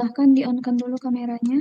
Silahkan di-on-kan dulu kameranya.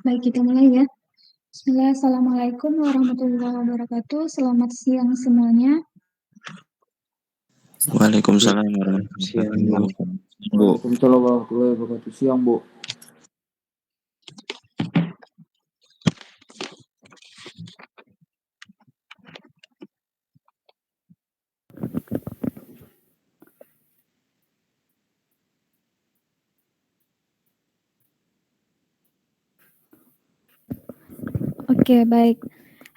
Baik, kita mulai ya. Bismillah, Assalamualaikum warahmatullahi wabarakatuh. Selamat siang semuanya. Waalaikumsalam warahmatullahi wabarakatuh. Bu. Waalaikumsalam warahmatullahi wabarakatuh. Siang, Bu. Oke, baik.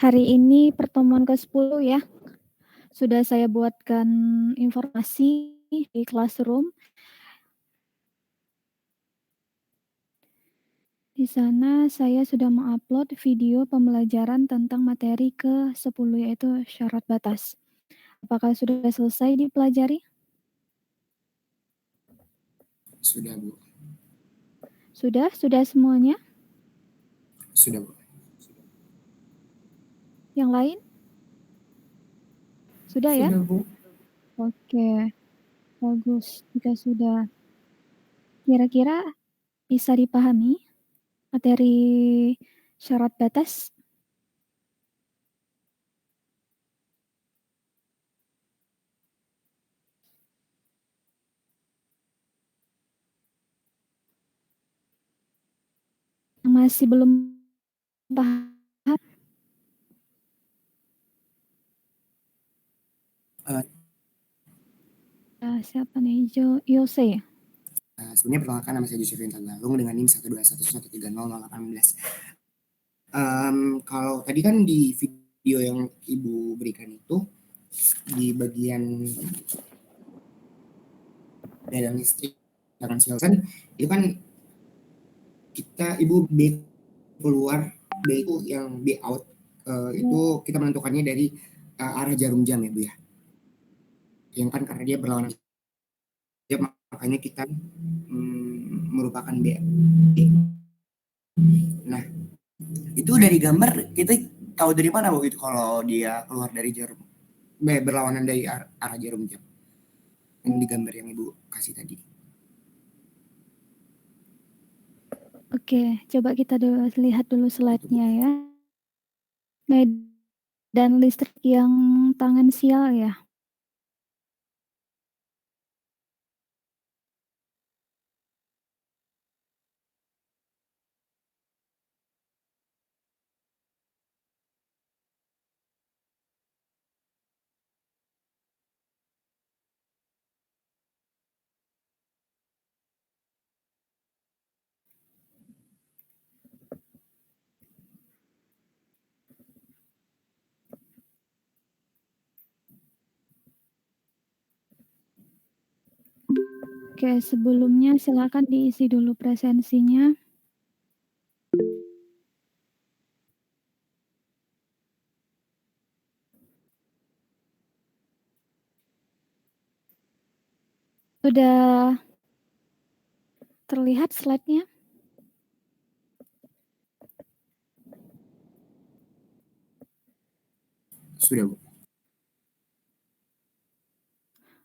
Hari ini pertemuan ke-10 ya. Sudah saya buatkan informasi di Classroom. Di sana saya sudah mengupload video pembelajaran tentang materi ke-10 yaitu syarat batas. Apakah sudah selesai dipelajari? Sudah, Bu. Sudah semuanya? Sudah, Bu. Yang lain? Sudah ya? Sudah, Bu. Oke, bagus. Jika sudah, kira-kira bisa dipahami materi syarat batas? Masih belum paham? Siapa nih? Yose ya? Sebelumnya perkenalkan, nama saya Yusuf Tagalung dengan NIM 121130818. Kalau tadi kan di video yang Ibu berikan itu di bagian daya listrik akan silakan itu kan Ibu B keluar, B itu yang B out, itu kita menentukannya dari arah jarum jam ya, Bu ya. Yang kan karena dia berlawanan jam, makanya kita merupakan B. Nah, itu dari gambar kita tahu dari mana, Bu, itu kalau dia keluar dari jarum berlawanan dari arah jarum jam yang di gambar yang Ibu kasih tadi. Oke, coba kita lihat dulu slide-nya ya. Medan listrik yang tangensial ya. Oke, sebelumnya silakan diisi dulu presensinya. Sudah terlihat slide-nya? Sudah, Bu.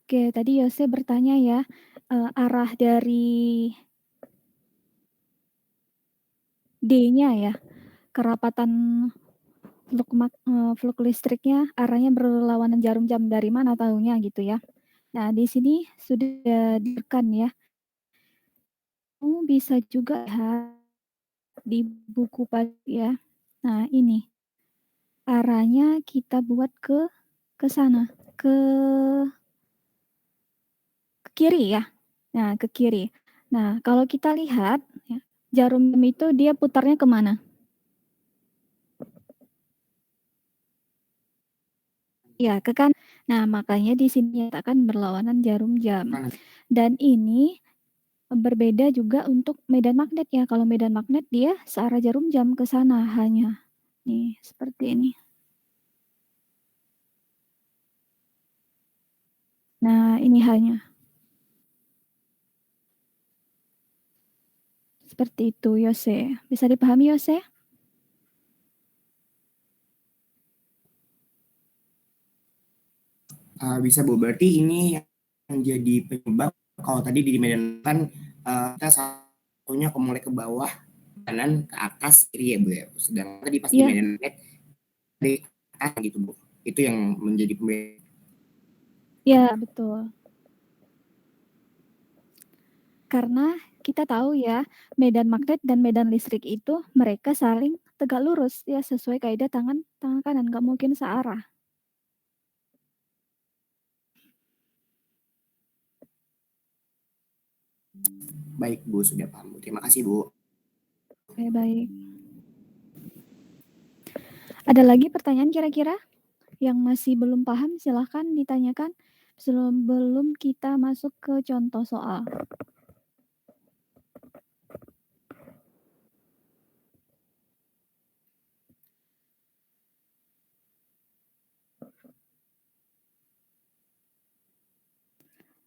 Oke, tadi Yose bertanya ya, arah dari D-nya ya, kerapatan fluk listriknya arahnya berlawanan jarum jam dari mana tahunya gitu ya. Nah, di sini sudah diberikan ya. Kamu bisa juga lihat di buku pagi ya. Nah, ini arahnya kita buat ke ke sana, ke kiri ya. Nah, ke kiri. Nah, kalau kita lihat ya, jarum jam itu dia putarnya ke mana? Ya, ke kanan. Nah, makanya di sini nyatakan berlawanan jarum jam. Kanan. Dan ini berbeda juga untuk medan magnet ya. Kalau medan magnet dia searah jarum jam ke sana hanya. Nih, seperti ini. Nah, ini hanya. Seperti itu, Yose. Bisa dipahami, Yose? Bisa Bu, berarti ini yang jadi penyebab kalau tadi di medan kan kita satunya mulai ke bawah, kanan, ke atas, kiri ya Bu ya. Sedangkan tadi pas di Iya, medan magnet dari atas gitu Bu. Itu yang menjadi pembeda. ya betul. Karena kita tahu ya, medan magnet dan medan listrik itu mereka saling tegak lurus ya sesuai kaidah tangan kanan, nggak mungkin searah. Baik Bu, sudah paham Bu. Terima kasih Bu. Oke, baik. Ada lagi pertanyaan kira-kira yang masih belum paham? Silahkan ditanyakan sebelum kita masuk ke contoh soal.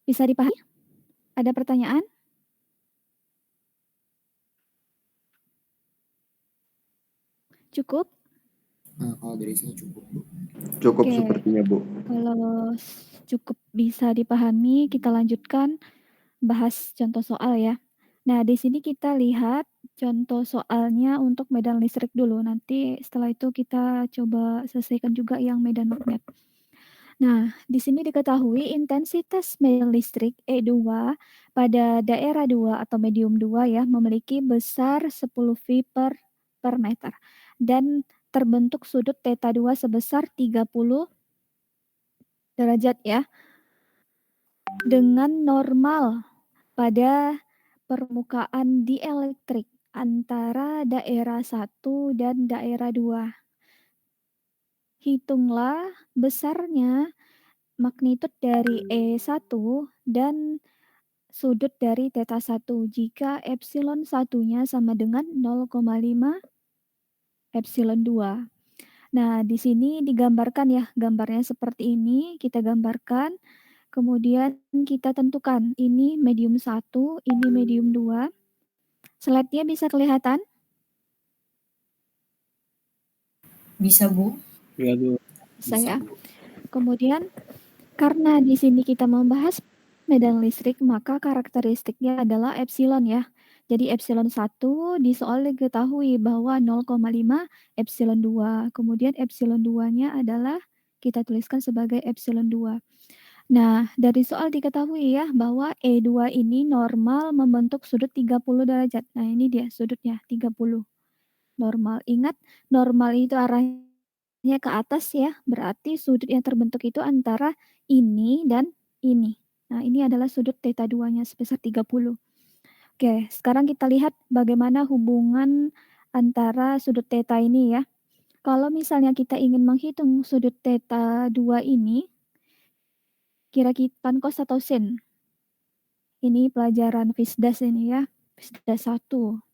Bisa dipahami? Ada pertanyaan? Cukup? Kalau dari saya cukup Bu. Cukup Oke. sepertinya, Bu. Kalau cukup bisa dipahami, kita lanjutkan bahas contoh soal ya. Nah, di sini kita lihat contoh soalnya untuk medan listrik dulu. Nanti setelah itu kita coba selesaikan juga yang medan magnet. Nah, di sini diketahui intensitas medan listrik E2 pada daerah 2 atau medium 2 ya memiliki besar 10 V per meter dan terbentuk sudut theta 2 sebesar 30 derajat ya dengan normal pada permukaan dielektrik antara daerah 1 dan daerah 2. Hitunglah besarnya magnitud dari E1 dan sudut dari theta 1 jika epsilon 1-nya sama dengan 0,5 epsilon 2. Nah, di sini digambarkan ya, gambarnya seperti ini, kita gambarkan. Kemudian kita tentukan ini medium 1, ini medium 2. Slide-nya bisa kelihatan? Bisa, Bu. Iya, Bu. Bisa Bisa ya. Bu. Kemudian karena di sini kita membahas medan listrik, maka karakteristiknya adalah epsilon ya. Jadi epsilon 1 di soal diketahui bahwa 0,5 epsilon 2. Kemudian epsilon 2-nya adalah kita tuliskan sebagai epsilon 2. Nah, dari soal diketahui ya bahwa E2 ini normal membentuk sudut 30 derajat. Nah, ini dia sudutnya 30. Normal. Ingat, normal itu arahnya ke atas ya. Berarti sudut yang terbentuk itu antara ini dan ini. Nah, ini adalah sudut theta 2-nya sebesar 30. Oke, sekarang kita lihat bagaimana hubungan antara sudut theta ini ya. Kalau misalnya kita ingin menghitung sudut theta 2 ini, kira-kira tan cos atau sin? Ini pelajaran FISDAS ini ya, FISDAS 1.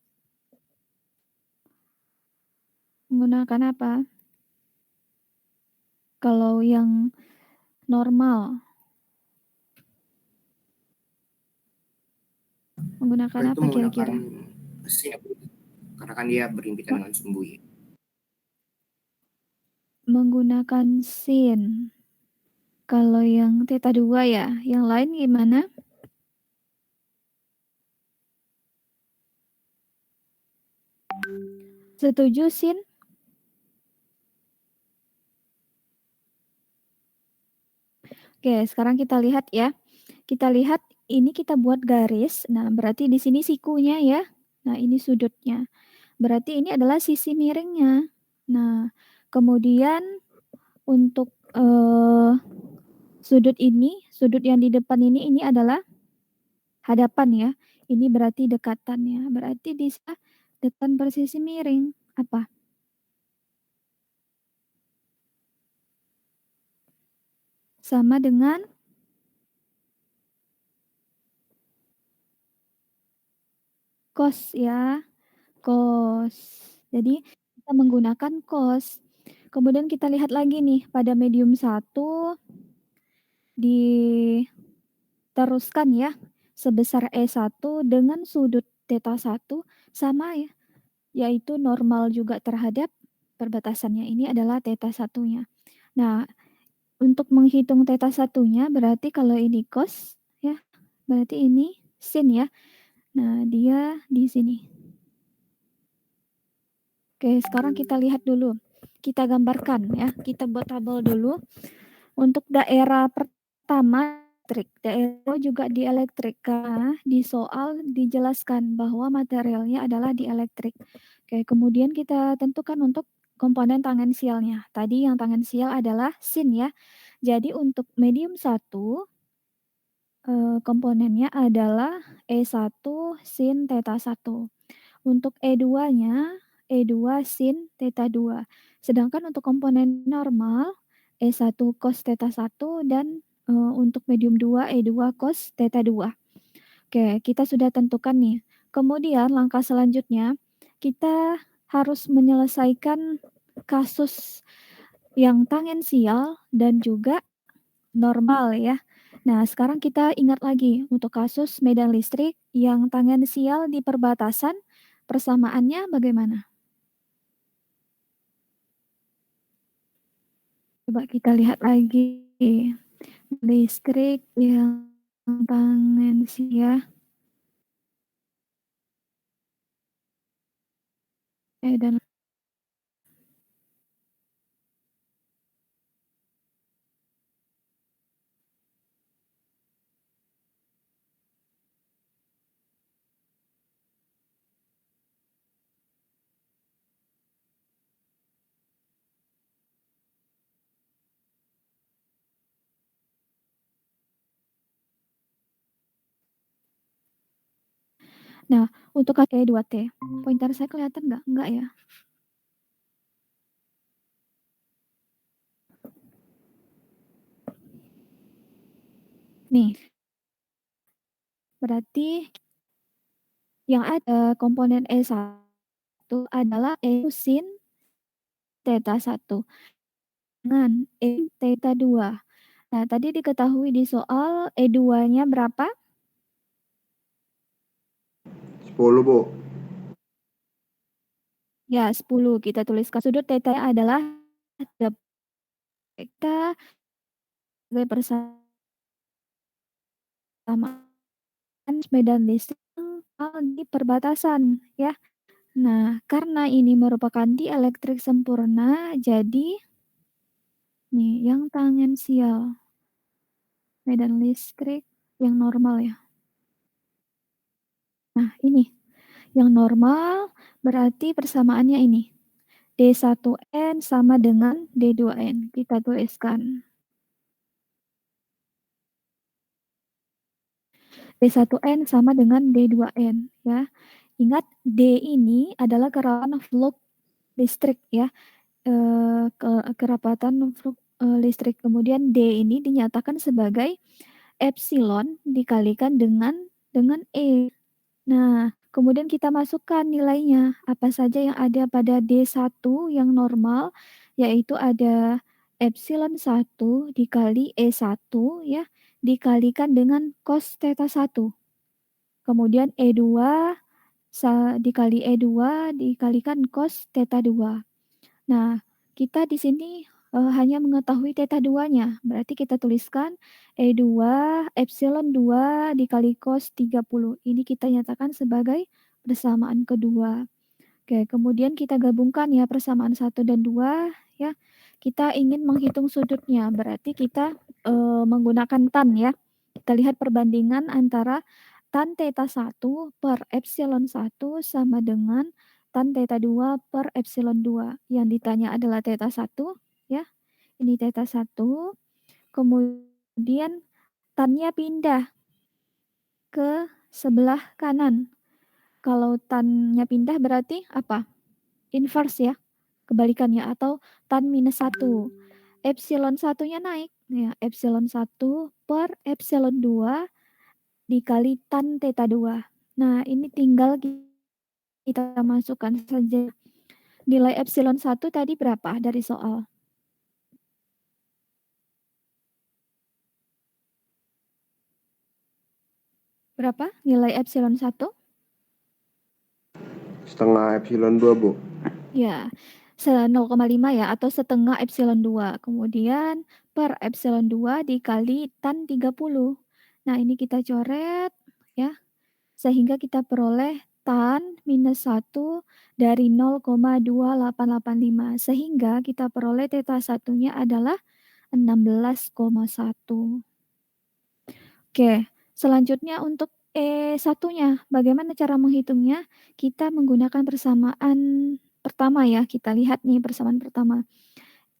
Menggunakan apa? Kalau yang normal, menggunakan Kalau itu apa menggunakan kira-kira? sin ya Bu. Karena kan dia berhimpitan dengan sumbu ya. Menggunakan sin. Kalau yang theta 2 ya, yang lain gimana? Setuju sin? Oke, sekarang kita lihat ya. Kita lihat ini kita buat garis. Nah, berarti di sini sikunya ya. Nah, ini sudutnya. Berarti ini adalah sisi miringnya. Nah, kemudian untuk sudut yang di depan ini adalah hadapan ya. Ini berarti dekatan ya. Berarti bisa dekat persisi miring. Apa? Sama dengan cos ya. Cos. Jadi kita menggunakan cos. Kemudian kita lihat lagi nih pada medium 1 diteruskan ya sebesar E1 dengan sudut theta 1 sama ya, yaitu normal juga terhadap perbatasannya ini adalah theta 1-nya. Nah, untuk menghitung theta 1-nya berarti kalau ini cos ya, berarti ini sin ya. Nah, dia di sini. Oke, sekarang kita lihat dulu. Kita gambarkan ya. Kita buat tabel dulu. Untuk daerah pertama elektrik, daerah juga dielektrik karena di soal dijelaskan bahwa materialnya adalah dielektrik. Oke, kemudian kita tentukan untuk komponen tangensialnya. Tadi yang tangensial adalah sin ya. Jadi untuk medium 1 komponennya adalah E1 sin theta 1. Untuk E2-nya E2 sin theta 2. Sedangkan untuk komponen normal E1 cos theta 1 dan untuk medium 2 E2 cos theta 2. Oke, kita sudah tentukan nih. Kemudian langkah selanjutnya kita harus menyelesaikan kasus yang tangensial dan juga normal ya. Nah, sekarang kita ingat lagi untuk kasus medan listrik yang tangensial di perbatasan, persamaannya bagaimana? Coba kita lihat lagi. Listrik yang tangensial. Dan nah, untuk KK 2T, pointer saya kelihatan nggak? Enggak ya? Nih, berarti yang ada komponen E1 adalah E sin theta 1 dengan E theta 2. Nah, tadi diketahui di soal E2-nya berapa? 10, Bu. Ya, 10. Kita tuliskan sudut theta adalah theta sebagai persamaan medan listrik di perbatasan ya. Nah, karena ini merupakan dielektrik sempurna, jadi nih yang tangensial medan listrik yang normal ya. Nah, ini yang normal berarti persamaannya ini. D1N sama dengan D2N. Kita tuliskan. D1N sama dengan D2N ya. Ingat D ini adalah kerapatan flux listrik ya. Kerapatan flux listrik. Kemudian D ini dinyatakan sebagai epsilon dikalikan dengan E. Nah, kemudian kita masukkan nilainya. Apa saja yang ada pada D1 yang normal, yaitu ada epsilon 1 dikali E1 ya, dikalikan dengan cos theta 1. Kemudian E2 dikali E2 dikalikan cos theta 2. Nah, kita di sini hanya mengetahui theta 2-nya. Berarti kita tuliskan E2 epsilon 2 dikali cos 30. Ini kita nyatakan sebagai persamaan kedua. Oke, kemudian kita gabungkan ya persamaan 1 dan 2 ya. Kita ingin menghitung sudutnya. Berarti kita menggunakan tan ya. Kita lihat perbandingan antara tan theta 1 per epsilon 1 sama dengan tan theta 2 per epsilon 2. Yang ditanya adalah theta 1 ya. Ini theta 1, kemudian tan-nya pindah ke sebelah kanan. Kalau tan-nya pindah berarti apa? Inverse ya, kebalikannya, atau tan minus 1. Epsilon 1-nya naik, ya, epsilon 1 per epsilon 2 dikali tan theta 2. Nah, ini tinggal kita masukkan saja. Nilai epsilon 1 tadi berapa dari soal? Berapa nilai epsilon 1? Setengah epsilon 2, Bu. Ya, 0,5 ya, atau setengah epsilon 2. Kemudian per epsilon 2 dikali tan 30. Nah, ini kita coret ya, sehingga kita peroleh tan minus 1 dari 0,2885. Sehingga kita peroleh theta 1-nya adalah 16,1. Oke, selanjutnya untuk E1-nya, bagaimana cara menghitungnya? Kita menggunakan persamaan pertama ya, kita lihat nih persamaan pertama.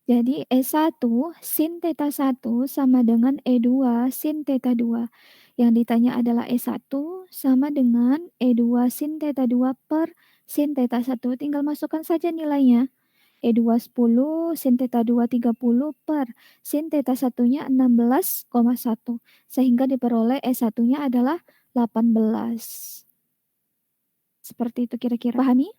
Jadi E1 sin theta 1 sama dengan E2 sin theta 2. Yang ditanya adalah E1 sama dengan E2 sin theta 2 per sin theta 1. Tinggal masukkan saja nilainya. E2 10, sin theta 2 30 per sin theta 1-nya 16,1. Sehingga diperoleh E1-nya adalah 18. Seperti itu kira-kira. Pahami?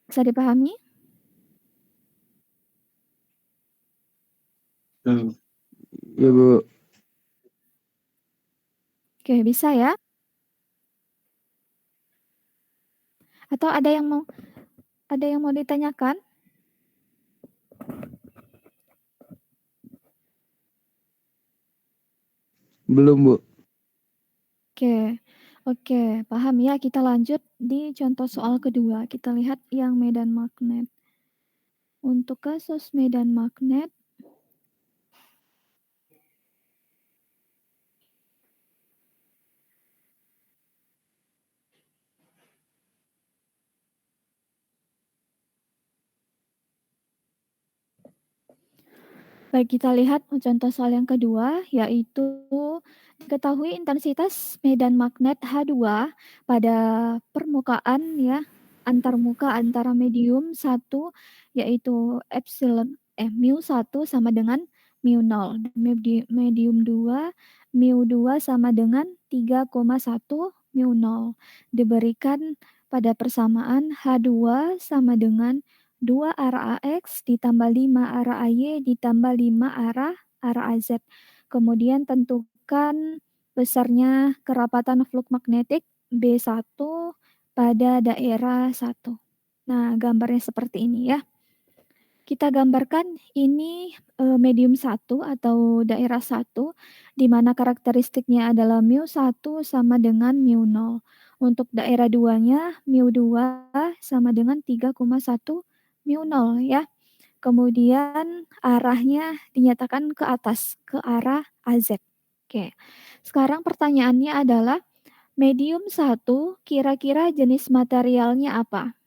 Bisa dipahami? Iya, Bu. Oke, bisa ya? Atau ada yang mau ditanyakan? Belum, Bu. Oke. Oke, paham ya. Kita lanjut di contoh soal kedua. Kita lihat yang medan magnet. Untuk kasus medan magnet, baik, kita lihat contoh soal yang kedua, yaitu diketahui intensitas medan magnet H2 pada permukaan ya, antarmuka antara medium 1 yaitu mu 1 sama dengan mu 0. Medium 2, mu 2 sama dengan 3,1 mu 0. Diberikan pada persamaan H2 sama dengan 2 arah AX ditambah 5 arah AY ditambah 5 arah AZ. Kemudian tentukan besarnya kerapatan flux magnetik B1 pada daerah 1. Nah, gambarnya seperti ini ya. Kita gambarkan ini medium 1 atau daerah 1, di mana karakteristiknya adalah mu 1 sama dengan mu 0. Untuk daerah 2-nya, mu 2 sama dengan 3,1 mu 0 ya. Kemudian arahnya dinyatakan ke atas, ke arah AZ. Oke. Sekarang pertanyaannya adalah medium 1 kira-kira jenis materialnya apa?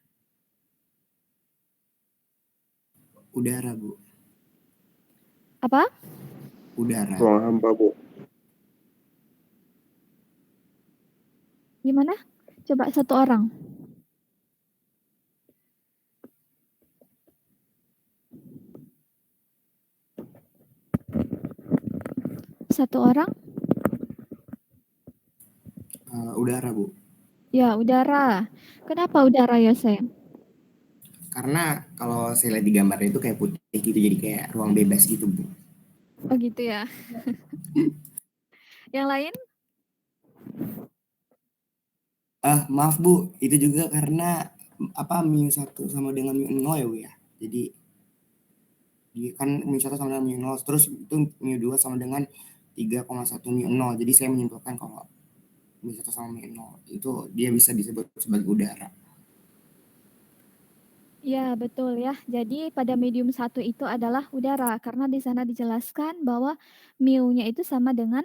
Udara, Bu. Apa? Udara. Ruang hampa, Bu. Gimana? Coba satu orang. Satu orang? Udara, Bu. Ya, udara. Kenapa udara ya, sayang? Karena kalau saya lihat di gambarnya itu kayak putih gitu, jadi kayak ruang bebas gitu, Bu. Oh gitu ya. Yang lain? Maaf, Bu, itu juga karena mu 1 sama dengan mu 0 ya, Bu ya. Jadi kan mu 1 sama dengan mu 0, terus itu mu 2 sama dengan 3,1 mu 0. Jadi saya menyimpulkan kalau mu 1 sama mu 0 itu dia bisa disebut sebagai udara. Ya, betul ya. Jadi pada medium 1 itu adalah udara karena di sana dijelaskan bahwa mu-nya itu sama dengan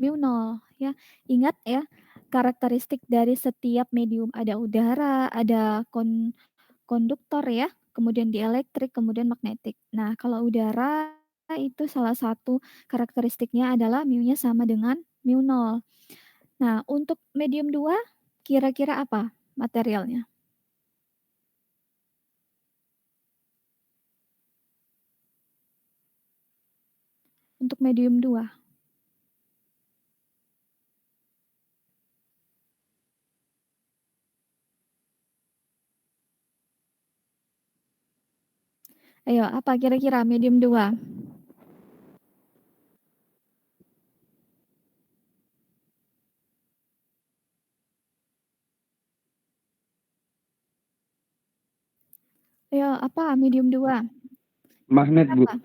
mu 0 ya. Ingat ya, karakteristik dari setiap medium ada udara, ada konduktor ya, kemudian dielektrik, kemudian magnetik. Nah, kalau udara itu salah satu karakteristiknya adalah mu-nya sama dengan mu nol. Nah, untuk medium 2 kira-kira apa materialnya? Untuk medium 2. Ayo, apa kira-kira medium 2? Ayo, apa medium 2? Magnet, Bu. Apa?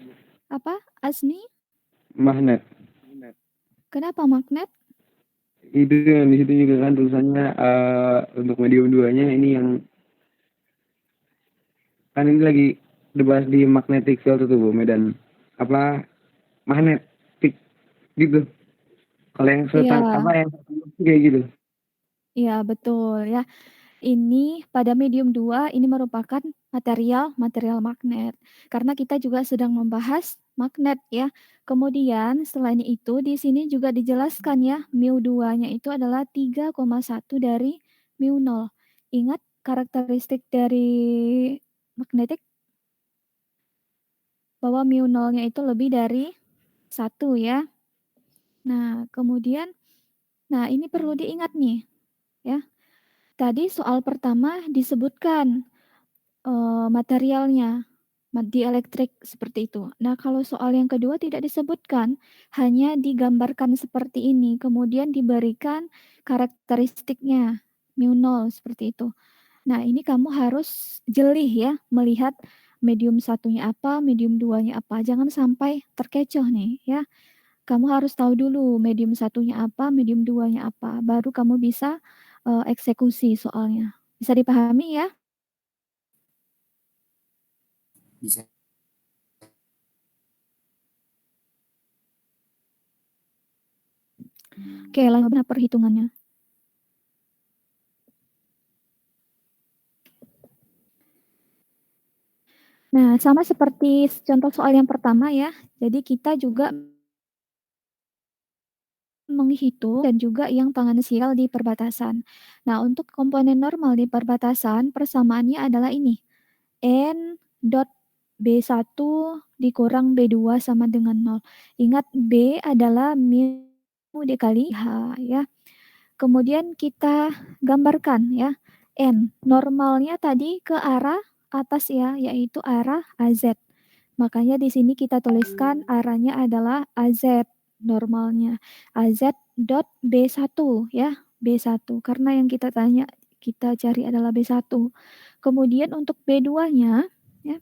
Apa? Asni? Magnet. Kenapa magnet? Itu yang di situ juga kan tulisannya untuk medium 2-nya ini yang kan ini lagi dibahas di magnetic field itu, Bu, medan apa magnetik gitu. Kalau yang Iya, yang kayak gitu. iya betul ya. Ini pada medium 2 ini merupakan material magnet. Karena kita juga sedang membahas magnet ya. Kemudian selain itu di sini juga dijelaskan ya, mu 2-nya itu adalah 3,1 dari mu 0. Ingat karakteristik dari magnetik bahwa mu 0-nya itu lebih dari 1 ya. Nah, kemudian ini perlu diingat nih ya. Tadi soal pertama disebutkan materialnya, dielektrik seperti itu. Nah, kalau soal yang kedua tidak disebutkan, hanya digambarkan seperti ini, kemudian diberikan karakteristiknya, mu nol seperti itu. Nah, ini kamu harus jeli ya, melihat medium satunya apa, medium duanya apa. Jangan sampai terkecoh nih ya. Kamu harus tahu dulu medium satunya apa, medium duanya apa, baru kamu bisa eksekusi soalnya. Bisa dipahami ya? Bisa. Oke, lanjut perhitungannya. Nah, sama seperti contoh soal yang pertama ya. Jadi kita juga menghitung dan juga yang tangensial di perbatasan. Nah, untuk komponen normal di perbatasan, persamaannya adalah ini. N dot B1 dikurang B2 sama dengan 0. Ingat, B adalah mu dikali H ya. Kemudian kita gambarkan ya. N, normalnya tadi ke arah atas ya, yaitu arah AZ. Makanya di sini kita tuliskan arahnya adalah AZ normalnya. AZ dot B1 ya, B1. Karena yang kita cari adalah B1. Kemudian untuk B2-nya ya.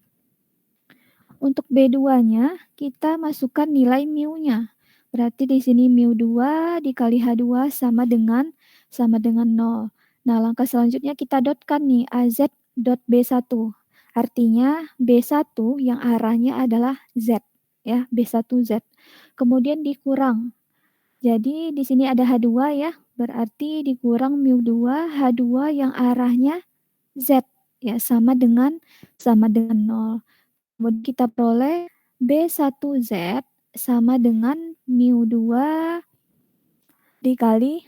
Untuk B2-nya kita masukkan nilai mu-nya. Berarti di sini mu 2 dikali H2 sama dengan 0. Nah, langkah selanjutnya kita dotkan nih AZ dot B1. Artinya B1 yang arahnya adalah Z ya, B1Z. Kemudian dikurang. Jadi di sini ada H2 ya, berarti dikurang mu 2 H2 yang arahnya Z ya, sama dengan 0. Kemudian kita peroleh B1Z sama dengan mu 2 dikali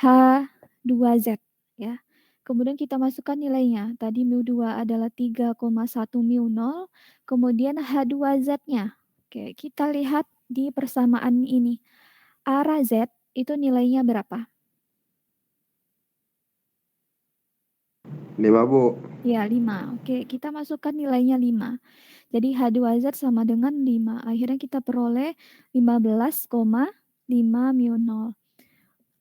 H2Z ya. Kemudian kita masukkan nilainya. Tadi mu 2 adalah 3,1 mu 0, kemudian H2Z-nya. Oke, kita lihat di persamaan ini. Arah Z itu nilainya berapa? 5, Bu. Ya, 5. Oke, kita masukkan nilainya 5. Jadi H2Z sama dengan 5. Akhirnya kita peroleh 15,5 mu 0.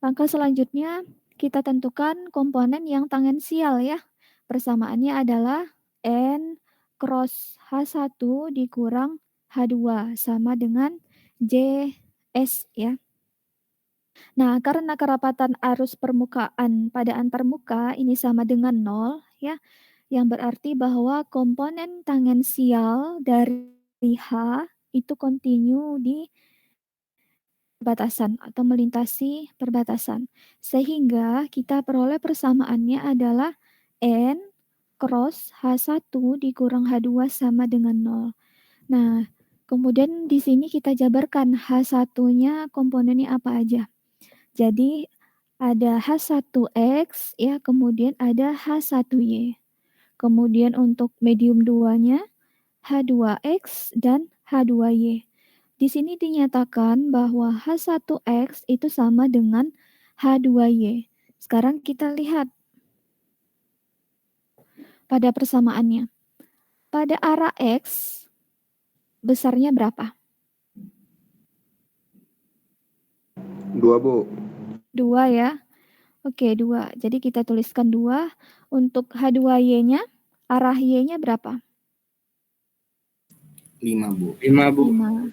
Langkah selanjutnya kita tentukan komponen yang tangensial ya. Persamaannya adalah N cross H1 dikurang H2 sama dengan JS ya. Nah, karena kerapatan arus permukaan pada antarmuka ini sama dengan 0 ya, yang berarti bahwa komponen tangensial dari H itu kontinu di perbatasan atau melintasi perbatasan. Sehingga kita peroleh persamaannya adalah N cross H1 dikurang H2 sama dengan 0. Nah, kemudian di sini kita jabarkan H1-nya komponennya apa aja. Jadi ada H1X ya, kemudian ada H1Y. Kemudian untuk medium 2-nya H2X dan H2Y. Di sini dinyatakan bahwa H1X itu sama dengan H2Y. Sekarang kita lihat pada persamaannya. Pada arah X, besarnya berapa? 2, Bu. 2 ya. Oke, 2. Jadi kita tuliskan 2. Untuk H2Y-nya, arah Y-nya berapa? 5, Bu. 5, Bu. 5.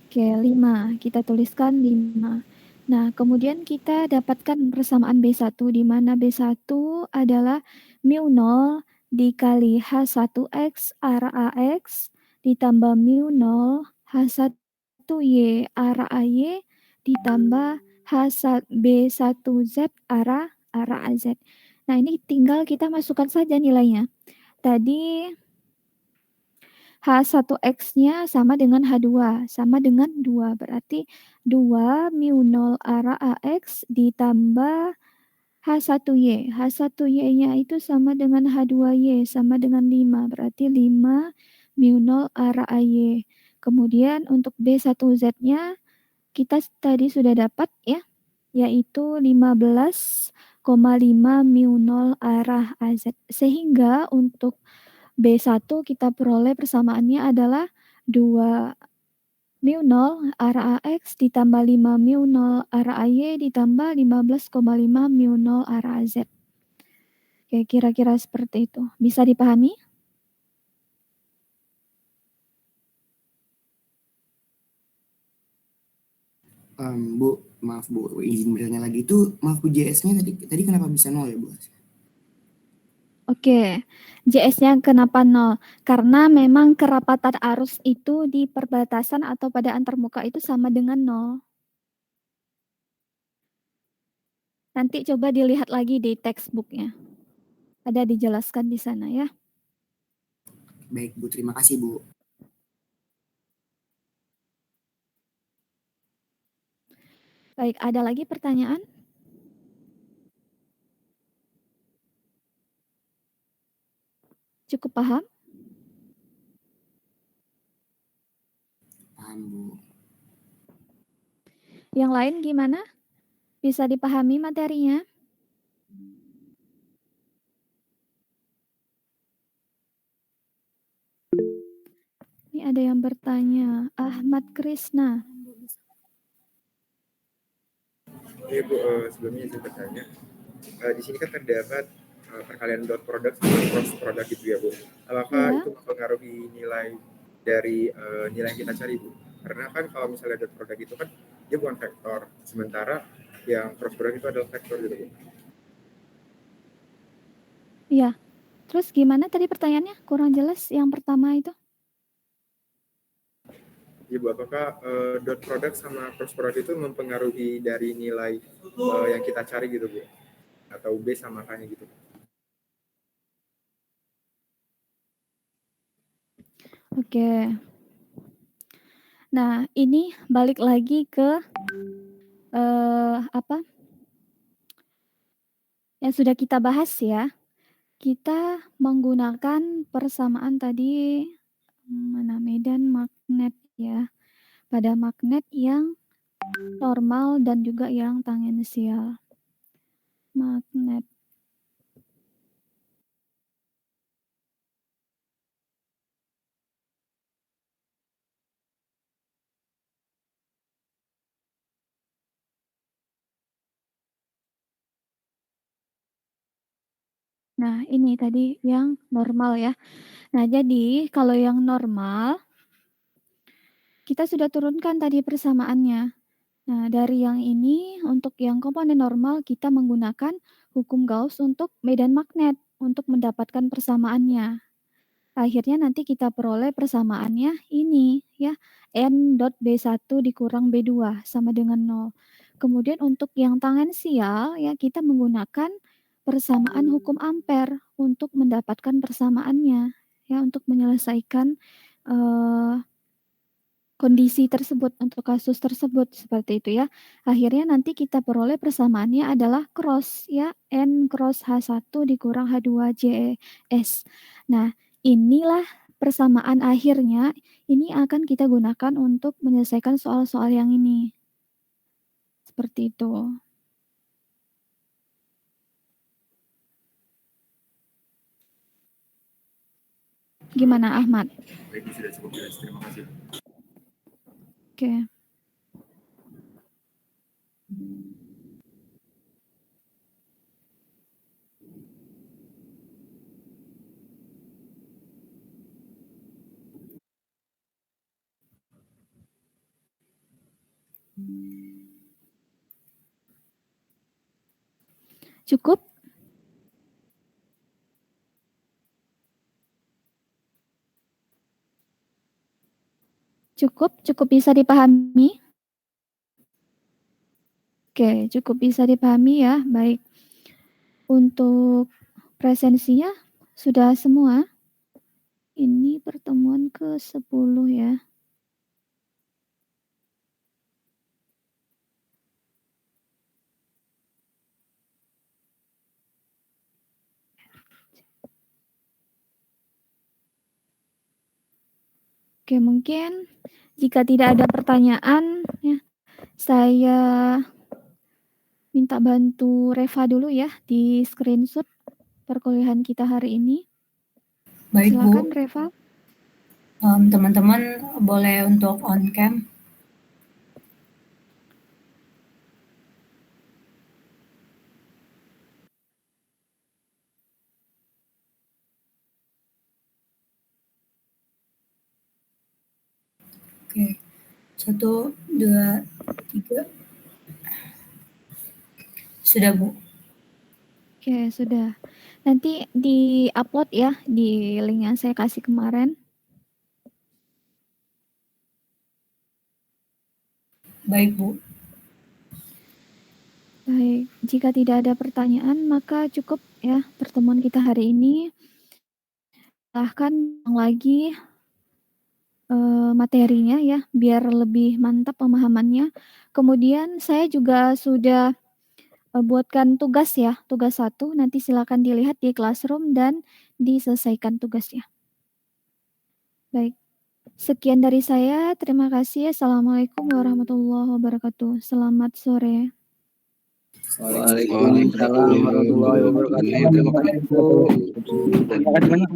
Oke, 5. Kita tuliskan 5. Nah, kemudian kita dapatkan persamaan B1, di mana B1 adalah mu 0 dikali H1X arah AX ditambah mu 0 H1Y arah AY ditambah B1Z arah AZ. Nah, ini tinggal kita masukkan saja nilainya. Tadi H1X-nya sama dengan H2, sama dengan 2. Berarti 2 mu 0 arah AX ditambah H1Y. H1Y-nya itu sama dengan H2Y, sama dengan 5. Berarti 5 mu 0 arah AY. Kemudian untuk B1Z-nya kita tadi sudah dapat ya, yaitu 15,5 mu 0 arah AZ. Sehingga untuk B1 kita peroleh persamaannya adalah 2 mu 0 arah AX ditambah 5 mu 0 arah AY ditambah 15,5 mu 0 arah AZ. Oke, kira-kira seperti itu. Bisa dipahami? Bu, maaf Bu, izin bertanya lagi itu, maaf Bu, JS-nya tadi kenapa bisa 0 ya Bu? Oke, JS-nya kenapa 0? Karena memang kerapatan arus itu di perbatasan atau pada antarmuka itu sama dengan 0. Nanti coba dilihat lagi di textbook-nya. Ada dijelaskan di sana ya. Baik Bu, terima kasih Bu. Baik, ada lagi pertanyaan? Cukup paham? Paham Bu. Yang lain gimana? Bisa dipahami materinya? Ini ada yang bertanya, Ahmad Krisna. Iya Bu, sebelumnya izin bertanya, di sini kan terdapat perkalian dot product sama cross product gitu ya Bu. Apakah Ya. itu mempengaruhi nilai dari nilai yang kita cari Bu? Karena kan kalau misalnya dot product itu kan dia bukan vektor, sementara yang cross product itu adalah vektor gitu Bu. Iya. Terus gimana tadi pertanyaannya? Kurang jelas yang pertama itu. Ya Bu, apakah dot product sama cross product itu mempengaruhi dari nilai yang kita cari gitu Bu? Atau B sama K-nya gitu? Oke. Nah, ini balik lagi ke apa? Yang sudah kita bahas ya. Kita menggunakan persamaan tadi mana medan magnet ya. Pada magnet yang normal dan juga yang tangensial. Magnet. Nah, ini tadi yang normal ya. Nah, jadi kalau yang normal, kita sudah turunkan tadi persamaannya. Nah, dari yang ini, untuk yang komponen normal, kita menggunakan hukum Gauss untuk medan magnet, untuk mendapatkan persamaannya. akhirnya nanti kita peroleh persamaannya ini ya, N.B1 dikurang B2 sama dengan 0. Kemudian untuk yang tangensial ya kita menggunakan persamaan hukum Ampere untuk mendapatkan persamaannya ya, untuk menyelesaikan kondisi tersebut untuk kasus tersebut seperti itu ya. Akhirnya nanti kita peroleh persamaannya adalah cross ya, N cross H1 dikurang H2 JS. Nah, inilah persamaan akhirnya, ini akan kita gunakan untuk menyelesaikan soal-soal yang ini. Seperti itu. Gimana Ahmad? Baik, Bu, sudah cukup jelas. Terima kasih. Oke. Cukup? Cukup bisa dipahami? Oke, cukup bisa dipahami ya. Baik. Untuk presensinya sudah semua? Ini pertemuan ke-10 ya. Oke, mungkin jika tidak ada pertanyaan ya, saya minta bantu Reva dulu ya di screenshot perkuliahan kita hari ini. Baik, Silakan Bu. Reva. Teman-teman boleh untuk on cam. Oke, 1, 2, 3. Sudah, Bu. Oke, sudah. Nanti di-upload ya di link yang saya kasih kemarin. Baik, Bu. Baik, jika tidak ada pertanyaan maka cukup ya pertemuan kita hari ini. Silahkan lagi materinya ya, biar lebih mantap pemahamannya. Kemudian saya juga sudah buatkan tugas ya, tugas 1, nanti silakan dilihat di classroom dan diselesaikan tugasnya. Baik, sekian dari saya. Terima kasih. Assalamualaikum warahmatullahi wabarakatuh. Selamat sore. Waalaikumsalam warahmatullahi wabarakatuh. Terima kasih, Bu. Terima kasih banyak.